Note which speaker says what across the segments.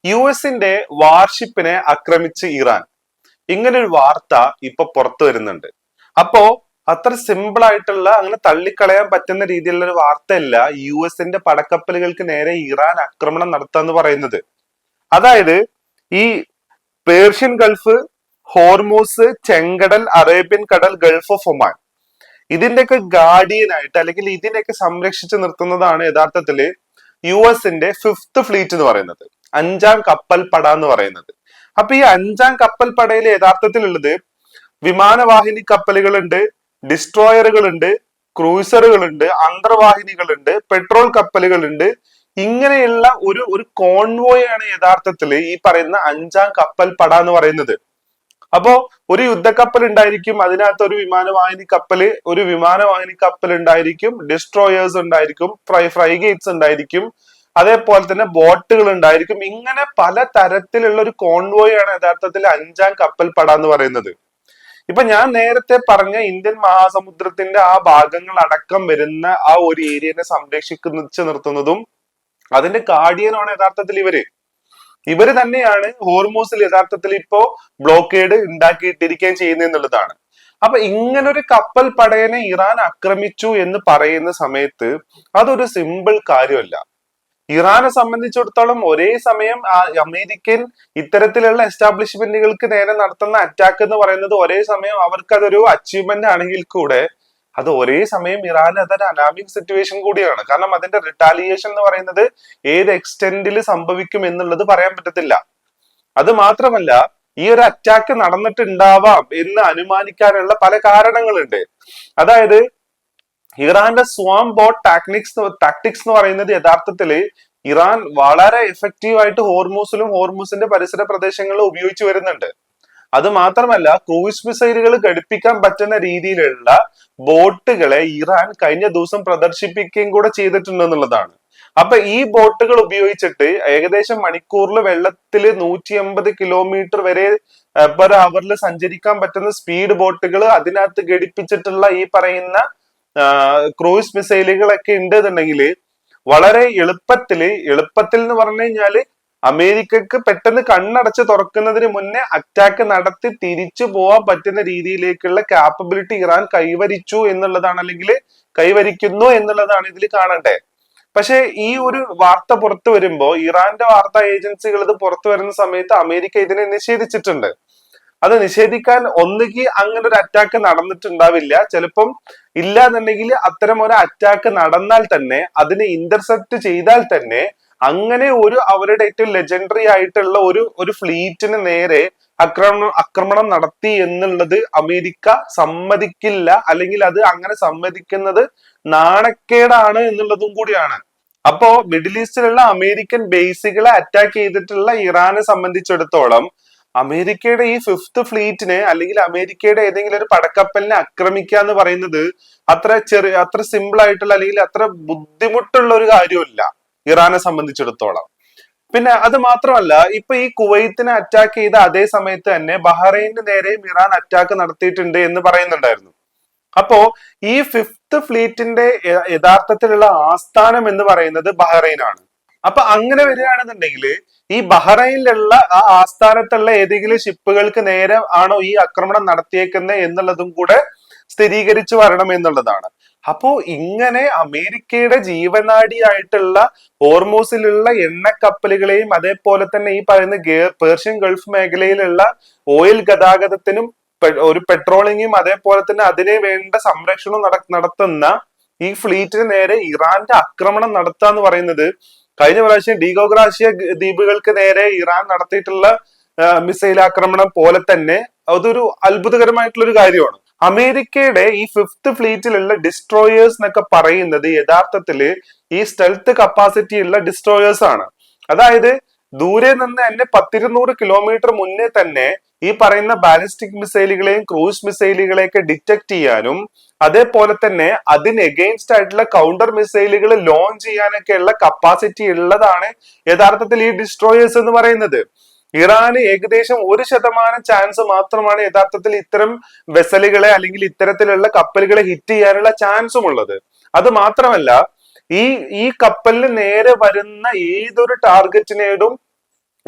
Speaker 1: US വാർഷിപ്പിനെ ആക്രമിച്ച് Iran, ഇങ്ങനെ ഒരു വാർത്ത ഇപ്പൊ പുറത്തു വരുന്നുണ്ട്. അപ്പോ അത്ര സിമ്പിൾ ആയിട്ടുള്ള അങ്ങനെ തള്ളിക്കളയാൻ പറ്റുന്ന രീതിയിലുള്ള ഒരു വാർത്തയല്ല US പടക്കപ്പലുകൾക്ക് നേരെ ഇറാൻ ആക്രമണം നടത്താന്ന് പറയുന്നത്. അതായത് ഈ പേർഷ്യൻ ഗൾഫ്, ഹോർമൂസ്, ചെങ്കടൽ, അറേബ്യൻ കടൽ, ഗൾഫ് ഓഫ് ഒമാൻ, ഇതിന്റെയൊക്കെ ഗാർഡിയൻ ആയിട്ട് അല്ലെങ്കിൽ ഇതിനെയൊക്കെ സംരക്ഷിച്ചു നിർത്തുന്നതാണ് യഥാർത്ഥത്തില് US ഫിഫ്ത് ഫ്ലീറ്റ് എന്ന് പറയുന്നത്, അഞ്ചാം കപ്പൽ പട എന്ന് പറയുന്നത്. അപ്പൊ ഈ അഞ്ചാം കപ്പൽ പടയിൽ യഥാർത്ഥത്തിലുള്ളത് വിമാനവാഹിനി കപ്പലുകളുണ്ട്, ഡിസ്ട്രോയറുകളുണ്ട്, ക്രൂസറുകളുണ്ട്, അന്തർവാഹിനികളുണ്ട്, പെട്രോൾ കപ്പലുകളുണ്ട്. ഇങ്ങനെയുള്ള ഒരു കോൺവോയ് ആണ് യഥാർത്ഥത്തിൽ ഈ പറയുന്ന അഞ്ചാം കപ്പൽ പട എന്ന് പറയുന്നത്. അപ്പോ ഒരു യുദ്ധക്കപ്പൽ ഉണ്ടായിരിക്കും, അതിനകത്ത് ഒരു വിമാനവാഹിനി കപ്പൽ ഉണ്ടായിരിക്കും, ഡിസ്ട്രോയേഴ്സ് ഉണ്ടായിരിക്കും, ഫ്രൈഗേറ്റ്സ് ഉണ്ടായിരിക്കും, അതേപോലെ തന്നെ ബോട്ടുകൾ ഉണ്ടായിരിക്കും. ഇങ്ങനെ പല തരത്തിലുള്ള ഒരു കോൺവോയ് ആണ് യഥാർത്ഥത്തിൽ അഞ്ചാം കപ്പൽ പട എന്ന് പറയുന്നത്. ഇപ്പൊ ഞാൻ നേരത്തെ പറഞ്ഞ ഇന്ത്യൻ മഹാസമുദ്രത്തിന്റെ ആ ഭാഗങ്ങൾ അടക്കം വരുന്ന ആ ഒരു ഏരിയനെ സംരക്ഷിച്ചു നിർത്തുന്നതും അതിന്റെ ഗാർഡിയനാണ് യഥാർത്ഥത്തിൽ ഇവര് തന്നെയാണ് ഹോർമൂസിൽ യഥാർത്ഥത്തിൽ ഇപ്പോ ബ്ലോക്കേഡ് ഉണ്ടാക്കിയിട്ടിരിക്കുകയും ചെയ്യുന്നത് എന്നുള്ളതാണ്. അപ്പൊ ഇങ്ങനൊരു കപ്പൽ പടയനെ ഇറാൻ ആക്രമിച്ചു എന്ന് പറയുന്ന സമയത്ത് അതൊരു സിമ്പിൾ കാര്യമല്ല. ഇറാനെ സംബന്ധിച്ചിടത്തോളം ഒരേ സമയം അമേരിക്കൻ ഇത്തരത്തിലുള്ള എസ്റ്റാബ്ലിഷ്മെന്റുകൾക്ക് നേരെ നടത്തുന്ന അറ്റാക്ക് എന്ന് പറയുന്നത് ഒരേ സമയം അവർക്ക് അതൊരു അച്ചീവ്മെന്റ് ആണെങ്കിൽ കൂടെ അത് ഒരേ സമയം ഇറാൻ അതൊരു അലാമിക് സിറ്റുവേഷൻ കൂടിയാണ്. കാരണം അതിന്റെ റിട്ടാലിയേഷൻ എന്ന് പറയുന്നത് ഏത് എക്സ്റ്റെന്റിൽ സംഭവിക്കും എന്നുള്ളത് പറയാൻ പറ്റത്തില്ല. അത് മാത്രമല്ല, ഈ ഒരു അറ്റാക്ക് നടന്നിട്ടുണ്ടാവാം എന്ന് അനുമാനിക്കാനുള്ള പല കാരണങ്ങളുണ്ട്. അതായത് ഇറാന്റെ സ്വാം ബോട്ട് ടാക്ടിക്സ് എന്ന് പറയുന്നത് യഥാർത്ഥത്തില് ഇറാൻ വളരെ എഫക്റ്റീവ് ആയിട്ട് ഹോർമൂസിന്റെ പരിസര പ്രദേശങ്ങളിലും ഉപയോഗിച്ചു വരുന്നുണ്ട്. അത് മാത്രമല്ല, ക്രൂയിസ് മിസൈലുകൾ ഘടിപ്പിക്കാൻ പറ്റുന്ന രീതിയിലുള്ള ബോട്ടുകളെ ഇറാൻ കഴിഞ്ഞ ദിവസം പ്രദർശിപ്പിക്കുകയും കൂടെ ചെയ്തിട്ടുണ്ടെന്നുള്ളതാണ്. അപ്പൊ ഈ ബോട്ടുകൾ ഉപയോഗിച്ചിട്ട് ഏകദേശം മണിക്കൂറിൽ വെള്ളത്തിൽ 180 കിലോമീറ്റർ വരെ പെർ അവറിൽ സഞ്ചരിക്കാൻ പറ്റുന്ന സ്പീഡ് ബോട്ടുകൾ അതിനകത്ത് ഘടിപ്പിച്ചിട്ടുള്ള ഈ പറയുന്ന ക്രൂയിസ് മിസൈലുകളൊക്കെ ഉണ്ടെന്നുണ്ടെങ്കിൽ വളരെ എളുപ്പത്തിൽ എന്ന് പറഞ്ഞു കഴിഞ്ഞാല് അമേരിക്കക്ക് പെട്ടെന്ന് കണ്ണടച്ച് തുറക്കുന്നതിന് മുന്നേ അറ്റാക്ക് നടത്തി തിരിച്ചു പോകാൻ പറ്റുന്ന രീതിയിലേക്കുള്ള കാപ്പബിലിറ്റി ഇറാൻ കൈവരിച്ചു എന്നുള്ളതാണ്, അല്ലെങ്കിൽ കൈവരിക്കുന്നു എന്നുള്ളതാണ് ഇതിൽ കാണണ്ടേ. പക്ഷെ ഈ ഒരു വാർത്ത പുറത്തു വരുമ്പോ ഇറാന്റെ വാർത്താ ഏജൻസികൾ ഇത് പുറത്തു വരുന്ന സമയത്ത് അമേരിക്ക ഇതിനെ നിഷേധിച്ചിട്ടുണ്ട്. അത് നിഷേധിക്കാൻ ഒന്നുകിൽ അങ്ങനെ ഒരു അറ്റാക്ക് നടന്നിട്ടുണ്ടാവില്ല, ചിലപ്പം ഇല്ല എന്നുണ്ടെങ്കിൽ അത്തരം ഒരു അറ്റാക്ക് നടന്നാൽ തന്നെ അതിനെ ഇന്റർസെപ്റ്റ് ചെയ്താൽ തന്നെ അങ്ങനെ അവരുടെ ഏറ്റവും ലെജൻഡറി ആയിട്ടുള്ള ഒരു ഫ്ലീറ്റിന് നേരെ ആക്രമണം നടത്തി എന്നുള്ളത് അമേരിക്ക സമ്മതിക്കില്ല, അല്ലെങ്കിൽ അത് അങ്ങനെ സമ്മതിക്കുന്നത് നാണക്കേടാണ് എന്നുള്ളതും കൂടിയാണ്. അപ്പോ മിഡിൽ ഈസ്റ്റിലുള്ള അമേരിക്കൻ ബേസുകളെ അറ്റാക്ക് ചെയ്തിട്ടുള്ള ഇറാനെ സംബന്ധിച്ചിടത്തോളം അമേരിക്കയുടെ ഈ ഫിഫ്ത് ഫ്ലീറ്റിനെ അല്ലെങ്കിൽ അമേരിക്കയുടെ ഏതെങ്കിലും ഒരു പടക്കപ്പലിനെ ആക്രമിക്കുക എന്ന് പറയുന്നത് അത്ര സിമ്പിൾ ആയിട്ടുള്ള അല്ലെങ്കിൽ അത്ര ബുദ്ധിമുട്ടുള്ള ഒരു കാര്യമല്ല ഇറാനെ സംബന്ധിച്ചിടത്തോളം. പിന്നെ അത് മാത്രമല്ല, ഇപ്പൊ ഈ കുവൈത്തിനെ അറ്റാക്ക് ചെയ്ത അതേ സമയത്ത് തന്നെ ബഹ്റൈന് നേരെയും ഇറാൻ അറ്റാക്ക് നടത്തിയിട്ടുണ്ട് എന്ന് പറയുന്നുണ്ടായിരുന്നു. അപ്പോ ഈ ഫിഫ്ത് ഫ്ലീറ്റിന്റെ യഥാർത്ഥത്തിലുള്ള ആസ്ഥാനം എന്ന് പറയുന്നത് ബഹ്റൈനാണ്. അപ്പൊ അങ്ങനെ വരികയാണെന്നുണ്ടെങ്കിൽ ഈ ബഹ്റൈനിലുള്ള ആ ആസ്ഥാനത്തുള്ള ഏതെങ്കിലും ഷിപ്പുകൾക്ക് നേരെ ആണോ ഈ ആക്രമണം നടത്തിയേക്കുന്നത് എന്നുള്ളതും കൂടെ സ്ഥിരീകരിച്ചു വരണം എന്നുള്ളതാണ്. അപ്പോ ഇങ്ങനെ അമേരിക്കയുടെ ജീവനാഡിയായിട്ടുള്ള ഹോർമൂസിലുള്ള എണ്ണക്കപ്പലുകളെയും അതേപോലെ തന്നെ ഈ പറയുന്ന പേർഷ്യൻ ഗൾഫ് മേഖലയിലുള്ള ഓയിൽ ഗതാഗതത്തിനും ഒരു പെട്രോളിങ്ങും അതേപോലെ തന്നെ അതിനെ വേണ്ട സംരക്ഷണവും നടത്തുന്ന ഈ ഫ്ലീറ്റിന് നേരെ ഇറാന്റെ ആക്രമണം നടത്തുക എന്ന് പറയുന്നത് കഴിഞ്ഞ പ്രാവശ്യം ഡീഗോഗ്രാഷ്യ ദ്വീപുകൾക്ക് നേരെ ഇറാൻ നടത്തിയിട്ടുള്ള മിസൈൽ ആക്രമണം പോലെ തന്നെ അതൊരു അത്ഭുതകരമായിട്ടുള്ള ഒരു കാര്യമാണ്. അമേരിക്കയുടെ ഈ ഫിഫ്ത് ഫ്ലീറ്റിലുള്ള ഡിസ്ട്രോയേഴ്സ് എന്നൊക്കെ പറയുന്നത് യഥാർത്ഥത്തില് ഈ സ്റ്റെൽത്ത് കപ്പാസിറ്റി ഉള്ള ഡിസ്ട്രോയേഴ്സ് ആണ്. അതായത് ദൂരെ നിന്ന് തന്നെ 100-200 കിലോമീറ്റർ മുന്നേ തന്നെ ഈ പറയുന്ന ബാലിസ്റ്റിക് മിസൈലുകളെയും ക്രൂസ് മിസൈലുകളെയൊക്കെ ഡിറ്റക്ട് ചെയ്യാനും അതേപോലെ തന്നെ അതിന് എഗെയിൻസ്റ്റ് ആയിട്ടുള്ള കൗണ്ടർ മിസൈലുകൾ ലോഞ്ച് ചെയ്യാനൊക്കെയുള്ള കപ്പാസിറ്റി ഉള്ളതാണ് യഥാർത്ഥത്തിൽ ഈ ഡിസ്ട്രോയേഴ്സ് എന്ന് പറയുന്നത്. ഇറാന് ഏകദേശം 1% ചാൻസ് മാത്രമാണ് യഥാർത്ഥത്തിൽ ഇത്തരം വെസലുകളെ അല്ലെങ്കിൽ ഇത്തരത്തിലുള്ള കപ്പലുകളെ ഹിറ്റ് ചെയ്യാനുള്ള ചാൻസും ഉള്ളത്. അത് മാത്രമല്ല, ഈ കപ്പലിന് നേരെ വരുന്ന ഏതൊരു ടാർഗറ്റിനോടും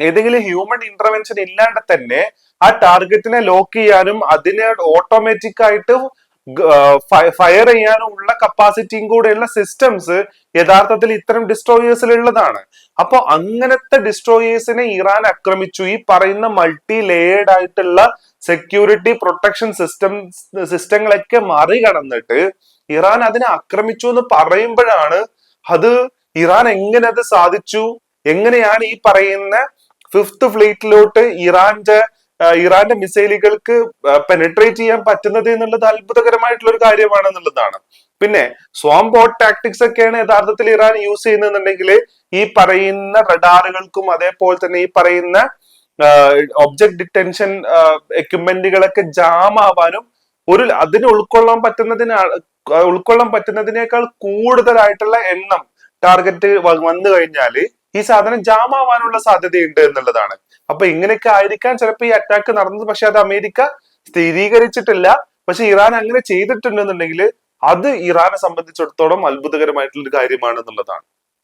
Speaker 1: ഏതെങ്കിലും ഹ്യൂമൻ ഇന്റർവെൻഷൻ ഇല്ലാണ്ട് തന്നെ ആ ടാർഗറ്റിനെ ലോക്ക് ചെയ്യാനും അതിനെ ഓട്ടോമാറ്റിക് ആയിട്ട് ഫയർ ചെയ്യാനുള്ള കപ്പാസിറ്റിയും കൂടെയുള്ള സിസ്റ്റംസ് യഥാർത്ഥത്തിൽ ഇത്തരം ഡിസ്ട്രോയേഴ്സിൽ ഉള്ളതാണ്. അപ്പൊ അങ്ങനത്തെ ഡിസ്ട്രോയേഴ്സിനെ ഇറാൻ ആക്രമിച്ചു. ഈ പറയുന്ന മൾട്ടി ലേയേർഡ് ആയിട്ടുള്ള സെക്യൂരിറ്റി പ്രൊട്ടക്ഷൻ സിസ്റ്റങ്ങളൊക്കെ മറികടന്നിട്ട് ഇറാൻ അതിനെ ആക്രമിച്ചു എന്ന് പറയുമ്പോഴാണ് അത് ഇറാൻ എങ്ങനെ അത് സാധിച്ചു, എങ്ങനെയാണ് ഈ പറയുന്ന ഫിഫ്ത് ഫ്ലീറ്റിലോട്ട് ഇറാന്റെ മിസൈലുകൾക്ക് പെനിട്രേറ്റ് ചെയ്യാൻ പറ്റുന്നത് എന്നുള്ളത് അത്ഭുതകരമായിട്ടുള്ള ഒരു കാര്യമാണെന്നുള്ളതാണ്. പിന്നെ സ്വാം ബോട്ട് ടാക്ടിക്സ് ഒക്കെയാണ് യഥാർത്ഥത്തിൽ ഇറാൻ യൂസ് ചെയ്യുന്നുണ്ടെങ്കിൽ ഈ പറയുന്ന റഡാറുകൾക്കും അതേപോലെ തന്നെ ഈ പറയുന്ന ഒബ്ജക്ട് ഡിറ്റൻഷൻ എക്യുപ്മെന്റുകളൊക്കെ ജാം ആവാനും അതിന് ഉൾക്കൊള്ളാൻ പറ്റുന്നതിനേക്കാൾ കൂടുതലായിട്ടുള്ള എണ്ണം ടാർഗറ്റ് വന്നു കഴിഞ്ഞാൽ ഈ സാധനം ജാം ആവാനുള്ള സാധ്യതയുണ്ട് എന്നുള്ളതാണ്. അപ്പൊ ഇങ്ങനെയൊക്കെ ആയിരിക്കാൻ ചിലപ്പോൾ ഈ അറ്റാക്ക് നടന്നത്. പക്ഷെ അത് അമേരിക്ക സ്ഥിരീകരിച്ചിട്ടില്ല. പക്ഷെ ഇറാൻ അങ്ങനെ ചെയ്തിട്ടുണ്ടെന്നുണ്ടെങ്കിൽ അത് ഇറാനെ സംബന്ധിച്ചിടത്തോളം അത്ഭുതകരമായിട്ടുള്ള ഒരു കാര്യമാണ് എന്നുള്ളതാണ്.